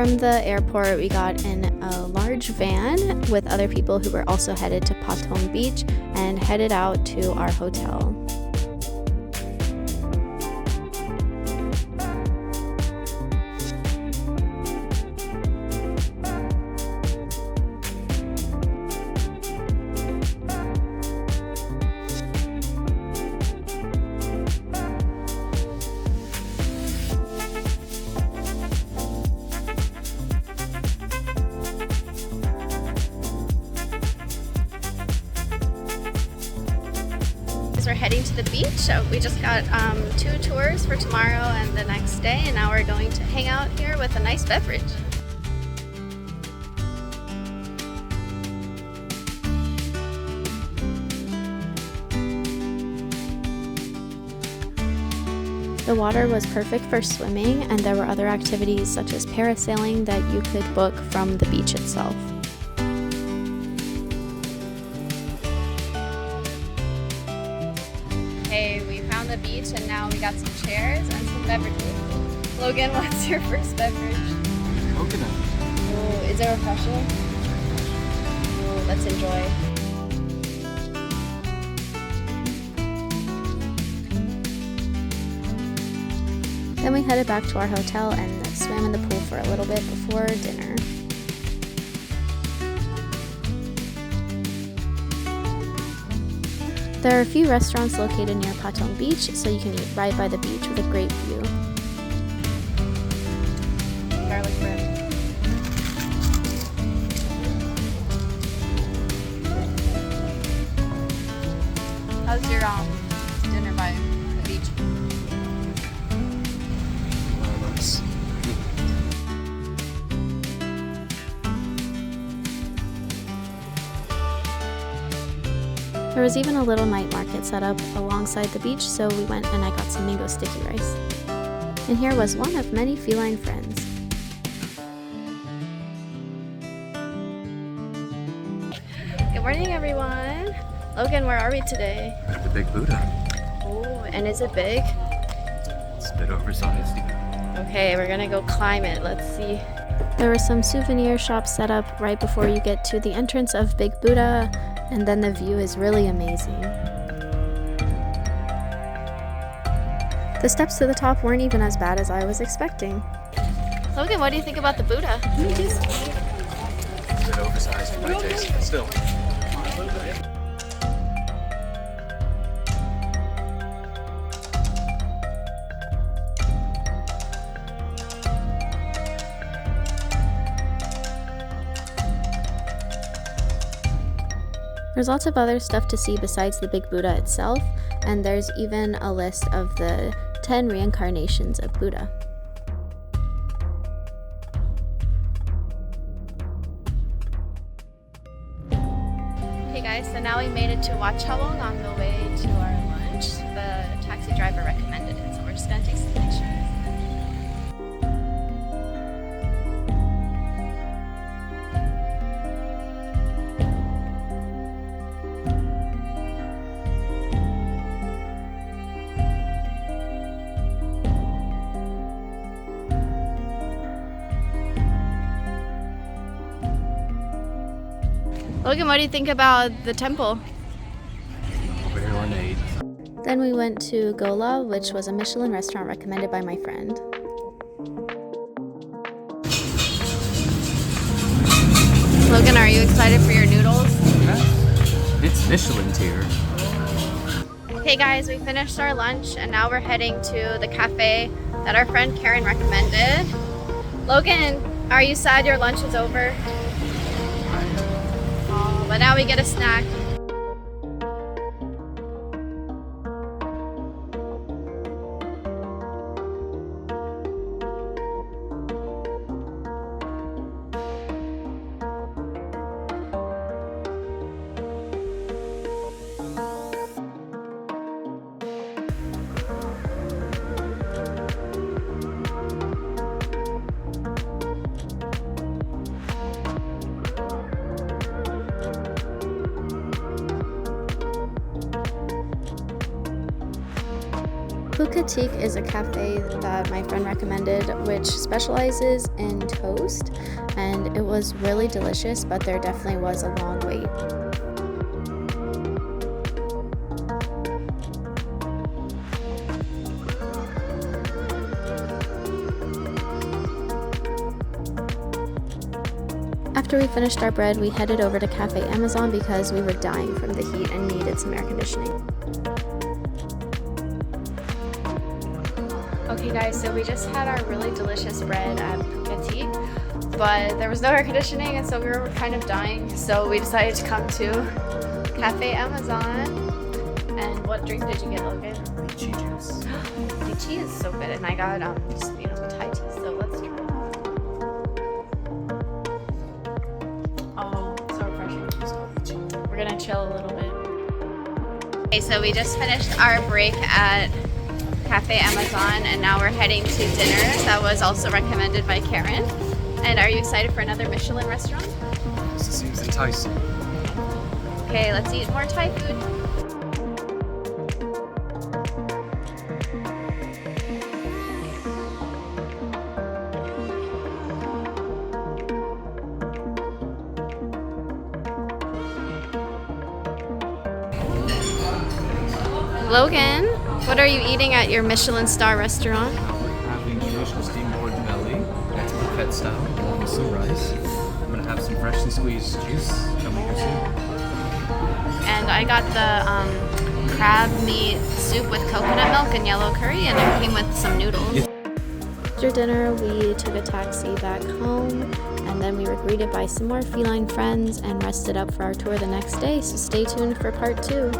From the airport, we got in a large van with other people who were also headed to Patong Beach and headed out to our hotel. We're heading to the beach. We just got 2 tours for tomorrow and the next day, and now we're going to hang out here with a nice beverage. The water was perfect for swimming, and there were other activities such as parasailing that you could book from the beach itself. Hey, we found the beach and now we got some chairs and some beverages. Logan, what's your first beverage? Coconut. Oh, is it refreshing? Oh, let's enjoy. Then we headed back to our hotel and swam in the pool for a little bit before dinner. There are a few restaurants located near Patong Beach, so you can eat right by the beach with a great view. Garlic bread. How's your dinner by the beach? Nice. There was even a little night market set up alongside the beach, so we went and I got some mango sticky rice. And here was one of many feline friends. Good morning, everyone. Logan, where are we today? At the Big Buddha. Oh, and is it big? It's a bit oversized. Okay, we're gonna go climb it. Let's see. There were some souvenir shops set up right before you get to the entrance of Big Buddha, and then the view is really amazing. The steps to the top weren't even as bad as I was expecting. Logan, what do you think about the Buddha? It's a bit oversized for my taste, but still. There's lots of other stuff to see besides the Big Buddha itself, and there's even a list of the 10 reincarnations of Buddha. Hey guys, so now we made it to Wat Chalong on the way to our lunch. The taxi driver recommended it, so we're just gonna take some pictures. Logan, what do you think about the temple? Very ornate. Then we went to Gola, which was a Michelin restaurant recommended by my friend. Logan, are you excited for your noodles? It's Michelin tier. Hey guys, we finished our lunch and now we're heading to the cafe that our friend Karen recommended. Logan, are you sad your lunch is over? Oh, but now we get a snack. Phuketique is a cafe that my friend recommended, which specializes in toast, and it was really delicious, but there definitely was a long wait. After we finished our bread, we headed over to Cafe Amazon because we were dying from the heat and needed some air conditioning. Okay guys, so we just had our really delicious bread at Phuketique, but there was no air conditioning and so we were kind of dying, so we decided to come to Cafe Amazon. And what drink did you get, Logan? Lychee juice. Lychee is so good, and I got just, Thai tea, so let's try. Oh, so refreshing. We're gonna chill a little bit. Okay, so we just finished our break at Cafe Amazon and now we're heading to dinner that was also recommended by Karen. And are you excited for another Michelin restaurant? This seems enticing. Okay, let's eat more Thai food. Logan, what are you eating at your Michelin star restaurant? We're having traditional steamboard belly. That's Old Phuket style, along with some rice. I'm gonna have some freshly squeezed juice coming here soon. And I got the crab meat soup with coconut milk and yellow curry, and it came with some noodles. After dinner, we took a taxi back home, and then we were greeted by some more feline friends and rested up for our tour the next day, so stay tuned for part 2.